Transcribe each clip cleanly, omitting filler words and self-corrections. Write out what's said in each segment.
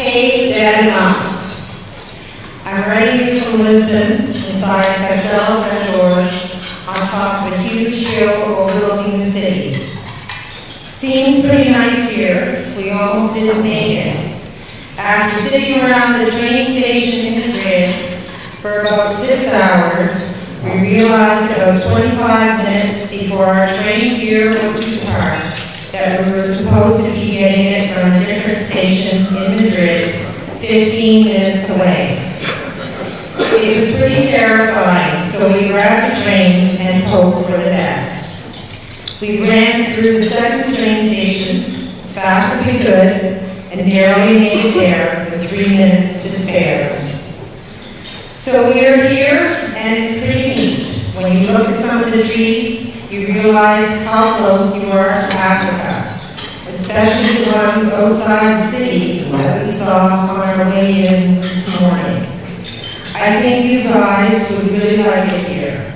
Hey, Dad and Mom. I'm writing you from Lisbon, inside Castelo St. George, on top of a huge hill overlooking the city. Seems pretty nice here. We almost didn't make it. After sitting around the train station in Madrid for about 6 hours, we realized about 25 minutes before our train here was to depart that we were supposed to be getting it from a different station in Madrid, 15 minutes away. It was pretty terrifying, so we grabbed a train and hoped for the best. We ran through the second train station as fast as we could and barely made it there with 3 minutes to spare. So we are here, and it's pretty neat. When you look at some of the trees, you realize how close you are to Africa, especially the ones outside the city that we saw on our way in this morning. I think you guys would really like it here.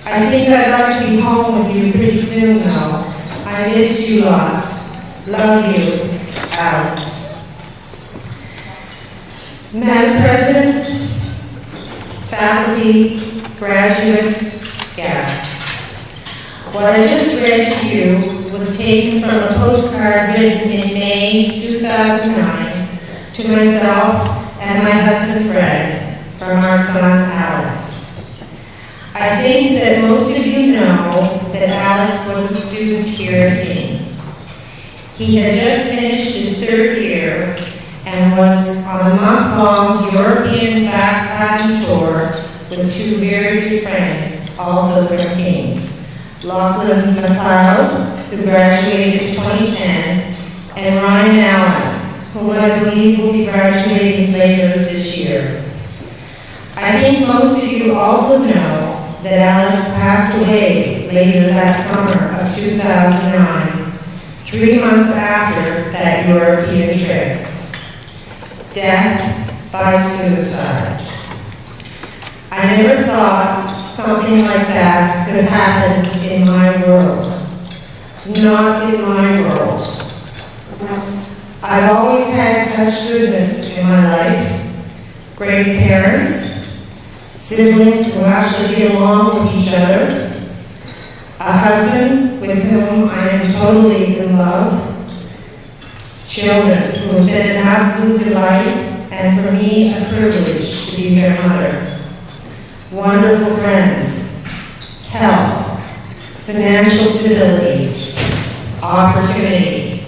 I think I'd like to be home with you pretty soon, though. I miss you lots. Love you, Alex. Madam President, faculty, graduates, guests. What I just read to you was taken from a postcard written in May 2009 to myself and my husband Fred from our son Alex. I think that most of you know that Alex was a student here at King's. He had just finished his 3rd year and was on a month-long European backpacking tour with 2 very good friends, also from King's. Lachlan McLeod, who graduated in 2010, and Ryan Allen, whom I believe will be graduating later this year. I think most of you also know that Alex passed away later that summer of 2009, 3 months after that European trip. Death by suicide. I never thought something like that could happen in my world. Not in my world. I've always had such goodness in my life. Great parents, siblings who actually get along with each other, a husband with whom I am totally in love, children who have been an absolute delight and for me a privilege to be their mother. Wonderful friends, health, financial stability, opportunity,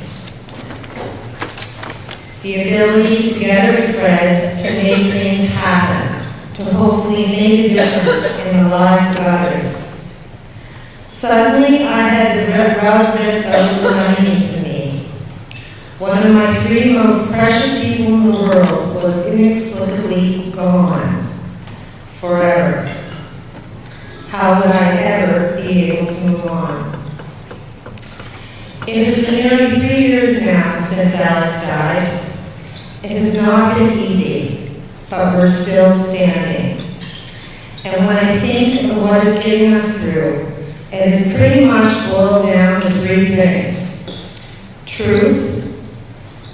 the ability together with Fred to make things happen, to hopefully make a difference in the lives of others. Suddenly I had the rug ripped out from underneath me. One of my 3 most precious people in the world was inexplicably gone. Forever. How would I ever be able to move on? It has been nearly 3 years now since Alex died. It has not been easy, but we're still standing. And when I think of what is getting us through, it is pretty much boiled down to 3 things: truth,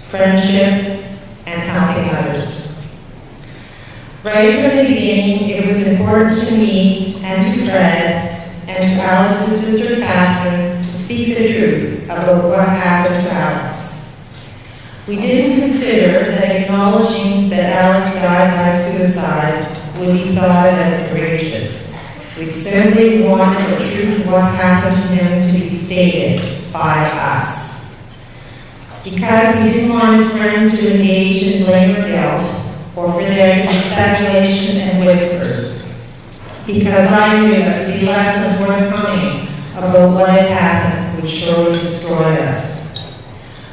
friendship, and helping others. Right from the beginning, it was important to me and to Fred and to Alex's sister Catherine to speak the truth about what happened to Alex. We didn't consider that acknowledging that Alex died by suicide would be thought of as courageous. We simply wanted the truth of what happened to him to be stated by us. Because we didn't want his friends to engage in blame or guilt, or for there to be speculation and whispers. Because I knew that to be less than forthcoming about what had happened would surely destroy us.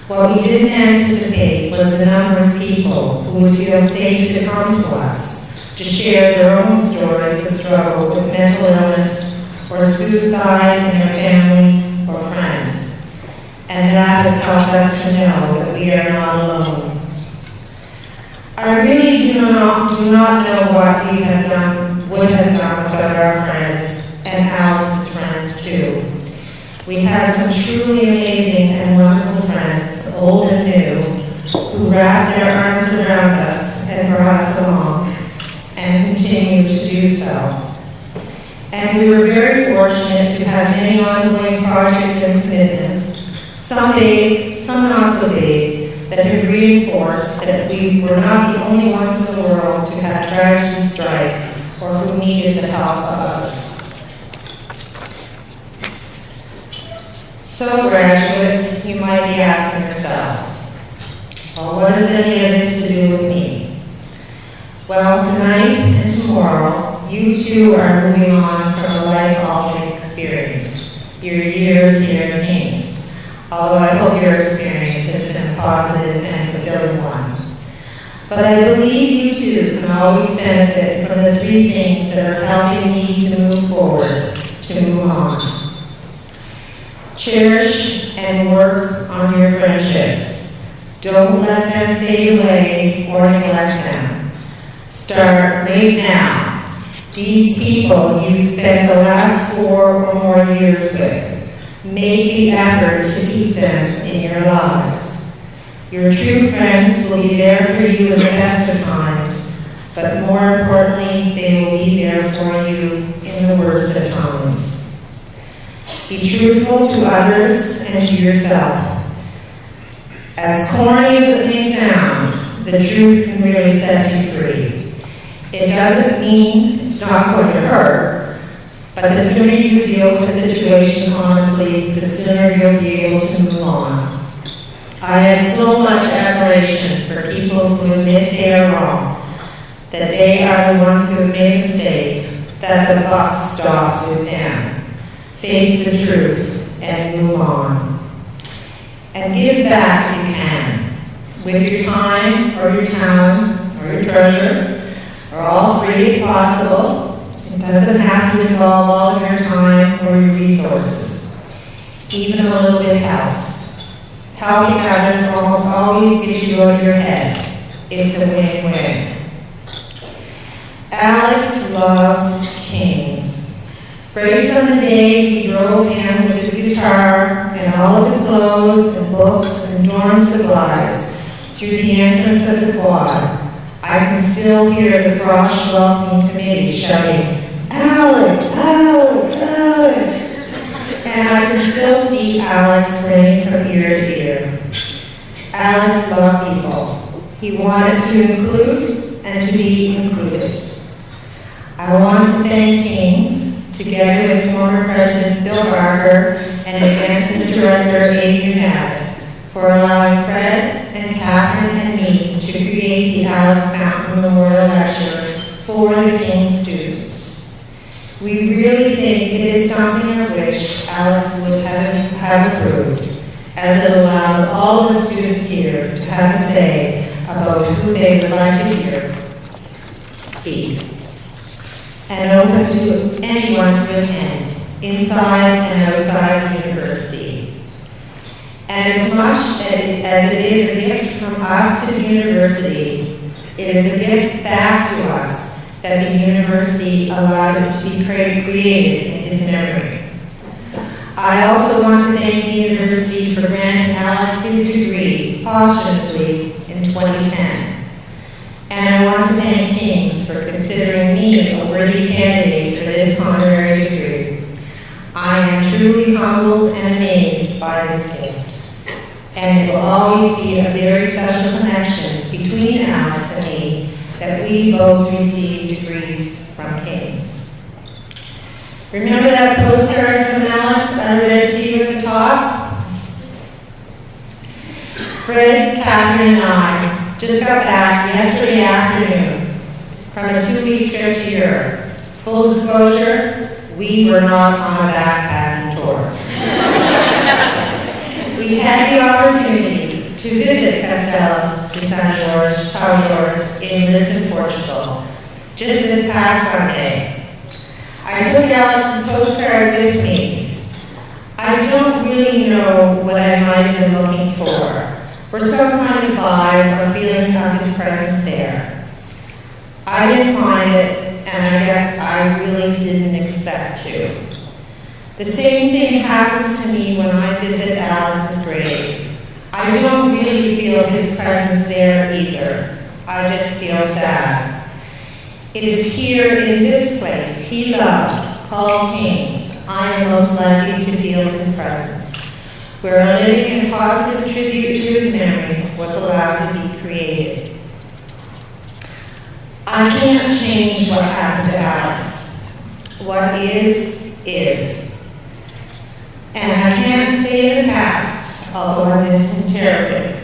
What we didn't anticipate was the number of people who would feel safe to come to us, to share their own stories of struggle with mental illness or suicide in their families or friends. And that has helped us to know that we are not alone. I really do not know what we would have done without our friends, and Alex's friends too. We had some truly amazing and wonderful friends, old and new, who wrapped their arms around around us and brought us along, and continue to do so. And we were very fortunate to have many ongoing projects and commitments, some big, some not so big, that have reinforced that we were not the only ones in the world to have tragedy strike or who needed the help of others. So, graduates, you might be asking yourselves, well, what has any of this to do with me? Well, tonight and tomorrow, you too are moving on from a life-altering experience, your years here in Kings, although I hope your experience has been a positive and fulfilling one. But I believe you too can always benefit from the three things that are helping me to move forward, to move on. Cherish and work on your friendships. Don't let them fade away or neglect them. Start right now. These people you've spent the last 4 or more years with, make the effort to keep them in your lives. Your true friends will be there for you in the best of times, but more importantly, they will be there for you in the worst of times. Be truthful to others and to yourself. As corny as it may sound, the truth can really set you free. It doesn't mean it's not going to hurt, but the sooner you deal with the situation honestly, the sooner you'll be able to move on. I have so much admiration for people who admit they are wrong, that they are the ones who have made a mistake, that the buck stops with them. Face the truth and move on. And give back if you can, with your time or your talent or your treasure, or all three if possible. It doesn't have to involve all of your time or your resources. Even a little bit helps. Helping others almost always gets you out of your head. It's a win-win. Alex loved Kings. Right from the day we drove him with his guitar and all of his clothes and books and dorm supplies through the entrance of the quad, I can still hear the Frosh welcoming committee shouting, "Alex, Alex, Alex!" And I can still see Alex grinning from ear to ear. Alex loved people. He wanted to include and to be included. I want to thank Kings, together with former President Bill Barker and Advancement Director Adrian Abbott, for allowing Fred and Catherine and me to create the Alex Fountain Memorial Lecture for the King's students. We really think it is something of which Alex would have approved, as it allows all of the students here to have a say about who they would like to hear speak, and open to anyone to attend, inside and outside the university. And as much as it is a gift from us to the university, it is a gift back to us that the university allowed it to be created in his memory. I also want to thank the university for granting Alex his degree posthumously in 2010. And I want to thank Kings for considering me a worthy candidate for this honorary degree. I am truly humbled and amazed by this gift. And it will always be a very special connection between Alex and me that we both received degrees from Kings. Remember that postcard from Alex I read to you at the top? Fred, Catherine, and I just got back yesterday afternoon from a 2-week trip to Europe. Full disclosure, we were not on a backpacking tour. We had the opportunity to visit Castelos de São Jorge in Lisbon, Portugal, just this past Sunday. I took Alex's postcard with me. I don't really know what I might have been looking for, or some kind of vibe or feeling of his presence there. I didn't find it, and I guess I really didn't expect to. The same thing happens to me when I visit Alice's grave. I don't really feel his presence there either. I just feel sad. It is here in this place he loved, called Kings, I am most likely to feel his presence, where a living and positive tribute to his memory was allowed to be created. I can't change what happened to Alex. What is, is. And I can't stay in the past, although I miss him terribly.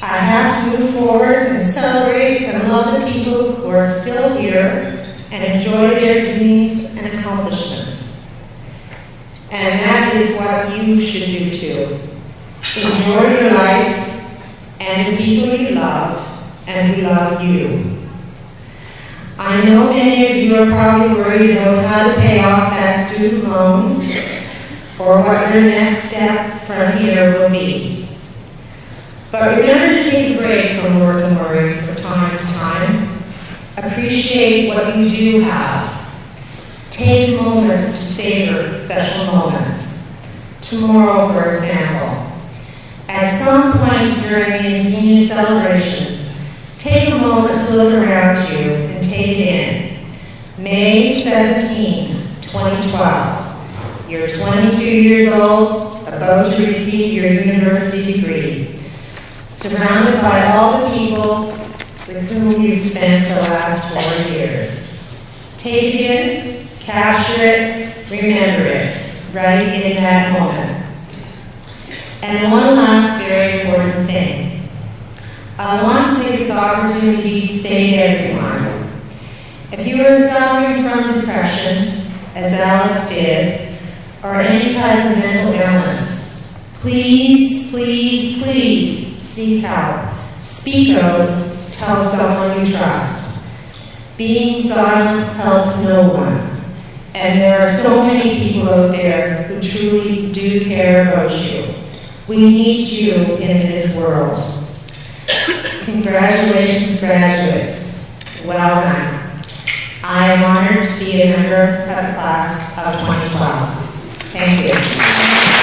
I have to move forward and celebrate and love the people who are still here and enjoy their dreams and accomplishments. And that is what you should do too. Enjoy your life and the people you love and who love you. I know many of you are probably worried about how to pay off that student loan or what your next step from here will be. But remember to take a break from work and worry from time to time. Appreciate what you do have. Take moments to savor special moments. Tomorrow, for example. At some point during these union celebrations, take a moment to look around you and take it in. May 17, 2012. You're 22 years old, about to receive your university degree. Surrounded by all the people with whom you've spent the last 4 years. Take it in, capture it, remember it, right in that moment. And one last very important thing. I want to take this opportunity to say to everyone, if you are suffering from depression, as Alex did, or any type of mental illness, please, please, please, seek help. Speak out. Tell someone you trust. Being silent helps no one. And there are so many people out there who truly do care about you. We need you in this world. Congratulations, graduates. Well done. I am honored to be a member of the class of 2012. Thank you.